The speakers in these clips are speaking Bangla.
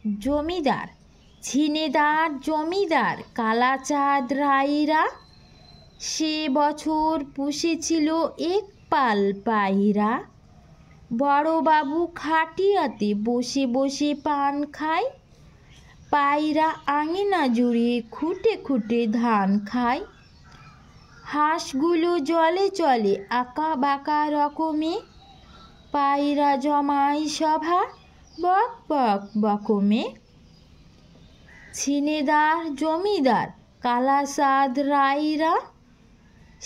জমিদার ঝিনেদার জমিদার কালাচাঁদ রায়রা সে বছর পুষেছিল এক পাল পায়রা। বড়বাবু খাটিয়াতে বসে বসে পান খায়, পায়রা আঙিনা জুড়ে খুঁটে খুঁটে ধান খায়। হাঁসগুলো জলে চলে আঁকা বাঁকা রকমে, পায়রা জমায় সভা বক বক বকমে। ঝিনেদার জমিদার কালাচাঁদ রায়রা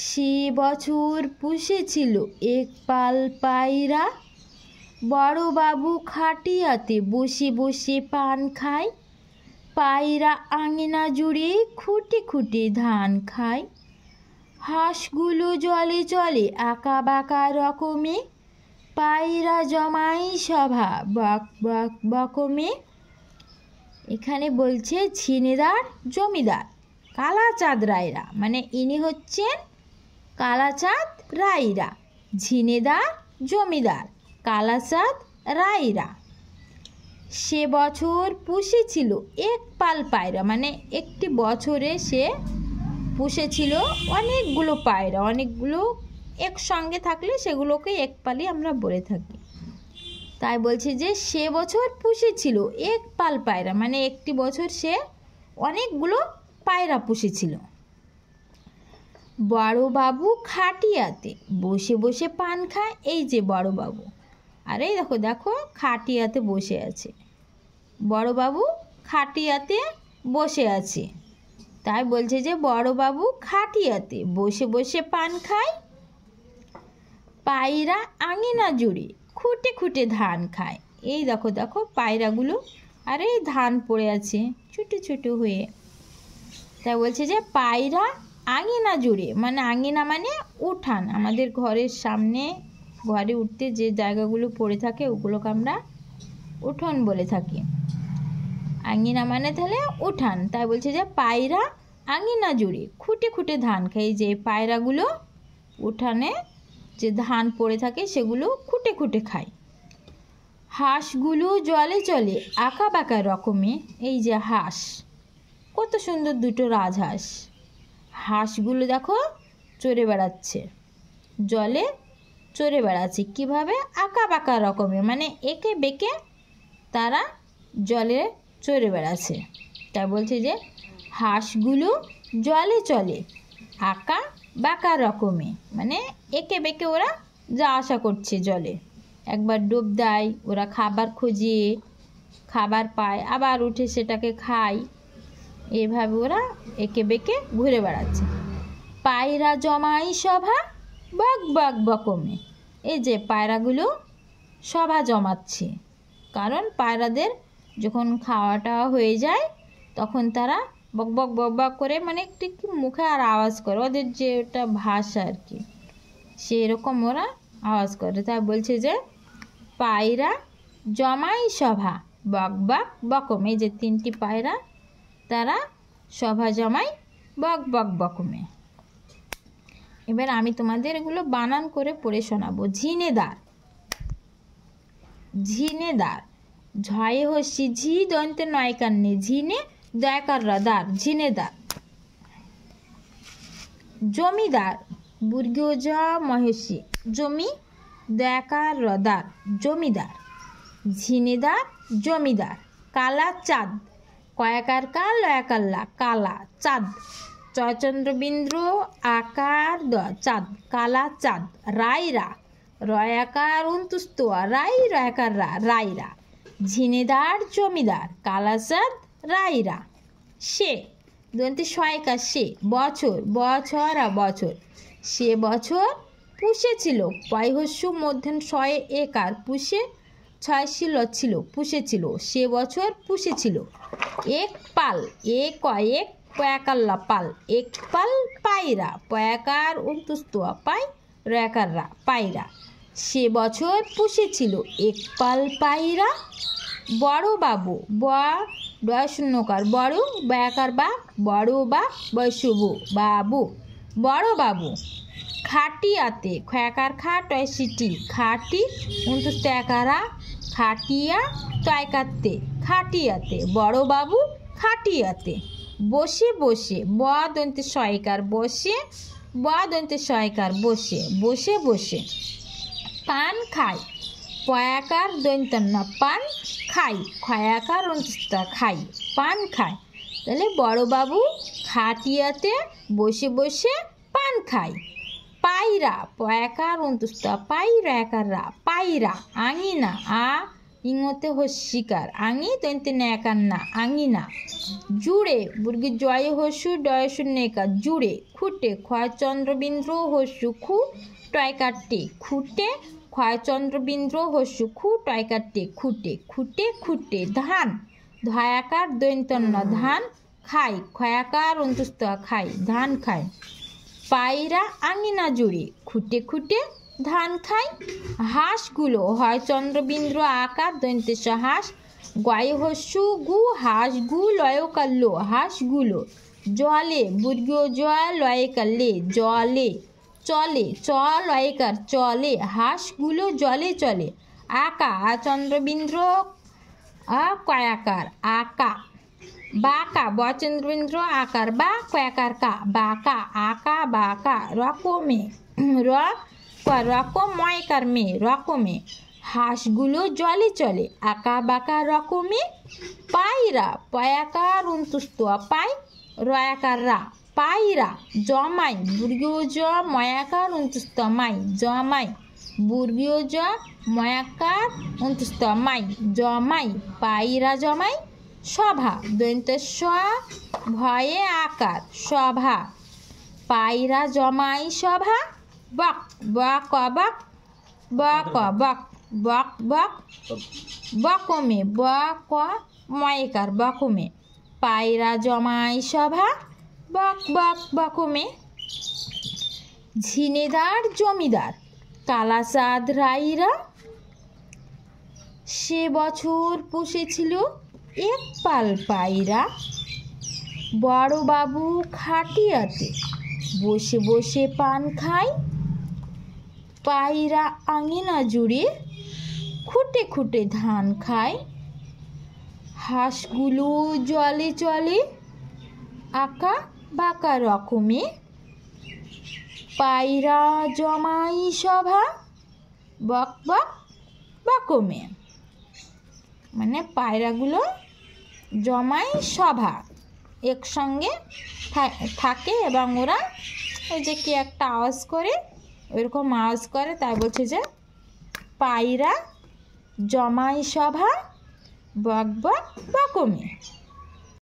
সে বছর পুষেছিল এক পাল পায়রা। বড়বাবু খাটিয়াতে বসে বসে পান খায়, পায়রা আঙিনা জুড়ে খুঁটে খুঁটে ধান খায়। হাঁসগুলো জলে চলে আঁকা বাঁকা রকমে, পায়রা জমাই সভা বক বক বকমে। এখানে বলছে ঝিনেদার জমিদার কালাচাঁদ রায়রা, মানে ইনি হচ্ছেন কালাচাঁদ রায়রা। ঝিনেদার জমিদার কালাচাঁদ রায়রা সে বছর পুষেছিল এক পাল পায়রা, মানে একটি বছরে সে পুষেছিল অনেকগুলো পায়রা। অনেকগুলো একসঙ্গে থাকলে সেগুলোকে এক পালই আমরা বলে থাকি। তাই বলছে যে সে বছর পুষেছিল এক পাল পায়রা, মানে একটি বছর সে অনেকগুলো পায়রা পুষেছিল। বড়বাবু খাটিয়াতে বসে বসে পান খায়, এই যে বড়বাবু, আর এই দেখো দেখো খাটিয়াতে বসে আছে, বড়বাবু খাটিয়াতে বসে আছে। তাই বলছে যে বড়বাবু খাটিয়াতে বসে বসে পান খায়, পায়রা আঙিনা জুড়ে খুঁটে খুঁটে ধান খায়। এই দেখো দেখো পায়রাগুলো, আর এই ধান পড়ে আছে ছোটো ছোটো হয়ে। তাই বলছে যে পায়রা আঙিনা জুড়ে, মানে আঙিনা মানে উঠান, আমাদের ঘরের সামনে ঘরে উঠতে যে জায়গাগুলো পড়ে থাকে ওগুলোকে আমরা উঠোন বলে থাকি। আঙিনা মানে তাহলে উঠান। তাই বলছে যে পায়রা আঙিনা জুড়ে খুঁটে খুঁটে ধান খায়। যে পায়রাগুলো উঠানে যে ধান পড়ে থাকে সেগুলো খুঁটে খুঁটে খায়। হাঁসগুলো জলে চলে আঁকা বাঁকা রকমে, এই যে হাঁস, কত সুন্দর দুটো রাজহাঁস। হাঁসগুলো দেখো চড়ে বেড়াচ্ছে, জলে চড়ে বেড়াচ্ছে কীভাবে? আঁকা বাঁকা রকমের, মানে এঁকে বেঁকে তারা জলে চড়ে বেড়াচ্ছে। তাই বলছে যে হাঁসগুলো জলে চলে আঁকা বাঁকা রকমে, মানে এঁকে বেঁকে ওরা যা আশা করছে জলে। একবার ডুব দেয়, ওরা খাবার খোঁজে, খাবার পায়, আবার উঠে সেটাকে খায়, এভাবে ওরা এঁকে বেঁকে ঘুরে বেড়াচ্ছে। পায়রা জমাই সভা বক বক বকমে, এই যে পায়রাগুলো সভা জমাচ্ছে, কারণ পায়রাদের যখন খাওয়াটা হয়ে যায় তখন তারা বক বক বক বক করে, মানে একটু মুখে আর আওয়াজ করে, ওদের যে ওটা ভাষা আর কি, সেরকম ওরা আওয়াজ করে। তাই বলছে যে পায়রা জমাই সভা বক বক বকমে, এই যে তিনটি পায়রা তারা সভা জমাই বক বক বকমে। এবার আমি তোমাদের এগুলো বানান করে পড়ে শোনাবো। ঝিনেদার, ঝিনেদার, ঝয়ে হস্যি ঝি দন্তে নয়কার নে, ঝিনে দয়কার দার, ঝিনেদার। জমিদার, বুর্গীয় জ মহেশি, জমি দয়কার দার, জমিদার। ঝিনেদার জমিদার। কালা চাঁদ, কয়াকার কা লয়াকার লা, কালা চাঁদ। চয়চন্দ্রবিন্দু আকার দ, চাঁদ, কালা চাঁদ। রায়রা, রয়াকার অন্তুস্তোয়া, রাই রয়াকার রা, রায়রা। ঝিনেদার জমিদার কালাচাঁদ রায়রা। সে দন্তে সয়কা, সে বছর, বছর আর বছর, সে বছর পুষেছিল। পয়হস্য মধ্যম শয়ে একার, পুষে ছয় ছিল ছিল, পুষেছিল, সে বছর পুষেছিল। এক পাল, এক কয়েক পয়াকাল্লা পাল, এক পাল পায়রা, পয়াকার অন্তুস্তোয়া পাই রয়াকার রা, পায়রা। সে বছর পুষেছিল এক পাল পায়রা। বড়বাবু, ব ডয় শূন্যকার, বড় বয়াকার বা, বড় বা বয়সবু, বাবু, বড়বাবু। খাটিয়াতে, খয়াকার খা টয় সিটি, খাটি অন্তুস্ত একারা, খাটিয়া টয়কাতে খাটিয়াতে, বড়বাবু খাটিয়াতে, বসে বসে, ব দন্তে সয়কার বসে, ব দন্তে সয়কার বসে, বসে বসে, পান খায়, পয়াকার দৈন্তন্য পান খাই, খয়াকার অন্তস্থ খাই, পান খায়। তাহলে বড়বাবু খাটিয়াতে বসে বসে পান খায়। পায়রা, পয়াকার অন্তস্থ পায়রা একার রা, পায়রা। আঙিনা, আ ইঙতে হস্যিকার, আঙি দন্তে ন্যাকার না, আঙিনা। জুড়ে, বুর্গি জয় হস্যু ডয় শূন্যকার, জুড়ে। খুঁটে, ক্ষয় চন্দ্রবিন্দ্র হস্যু খু টয়কার টে, খুঁটে, ক্ষয় চন্দ্রবিন্দ্র হস্যু খু টয়কার টে, খুঁটে, খুঁটে খুঁটে। ধান, ধয়াকার দৈন্তন্য ধান খাই, ক্ষয়াকার অন্তস্থ খাই, ধান খায়। পায়রা আঙিনা জুড়ে খুঁটে খুঁটে ধান খায়। হাঁসগুলো, হয় চন্দ্রবিন্দ্র আকার দন্তেশ হাঁস, গয় হস্যু গু হাঁস গু লয়কার লো, হাঁসগুলো। জলে, বুর্গীয় জল লয়কার লে, জলে। চলে, চ লয়কার চলে, হাঁসগুলো জলে চলে। আকা, চন্দ্রবিন্দ্র কয়াকার আকা। বাঁকা, বচন্দ্রবিন্দ্র আকার বা কয়াকার কা, বাঁকা, আকা বাঁকা। রকমে, রকম ময়কার মে, রকমে। হাঁসগুলো জলে চলে, আঁকা বাঁকা রকমে। পায়রা, পয়াকার অন্তস্থ পাই, রয়াকার রা, পায়রা। জমাই, বুর্গীয় জ ময়াকার অন্তস্থ মাই, জমাই, বুর্গীয় জ ময়াকার অন্তস্থ মাই, জমাই, পায়রা জমাই। সভা, দন্তেশ ভয়ে আকার, সভা। পায়রা জমাই সভা। বক, বক বক, বক বক, বক বক। বকমে, বক ময়কার বকমে। পায়রা জমাই সভা, বক বক বকমে। ঝিনেদার জমিদার কালাচাঁদ রায়রা সে বছর পুষেছিল এক পাল পায়রা। বড়বাবু খাটিয়াতে বসে বসে পান খায়। পায়রা আঙিনা জুড়ে খুঁটে খুঁটে ধান খায়। হাঁসগুলো জলে চলে, আঁকা বাঁকা রকমে। পায়রা জমাই সভা, বক বক বকমে। মানে পায়রাগুলো জমাই সভা, একসঙ্গে থাকে এবং ওরা ওই যে কি একটা আওয়াজ করে, ওইরকম আওয়াজ করে, তাই বলছে যে পায়রা জমাই সভা, বক বক বকমে।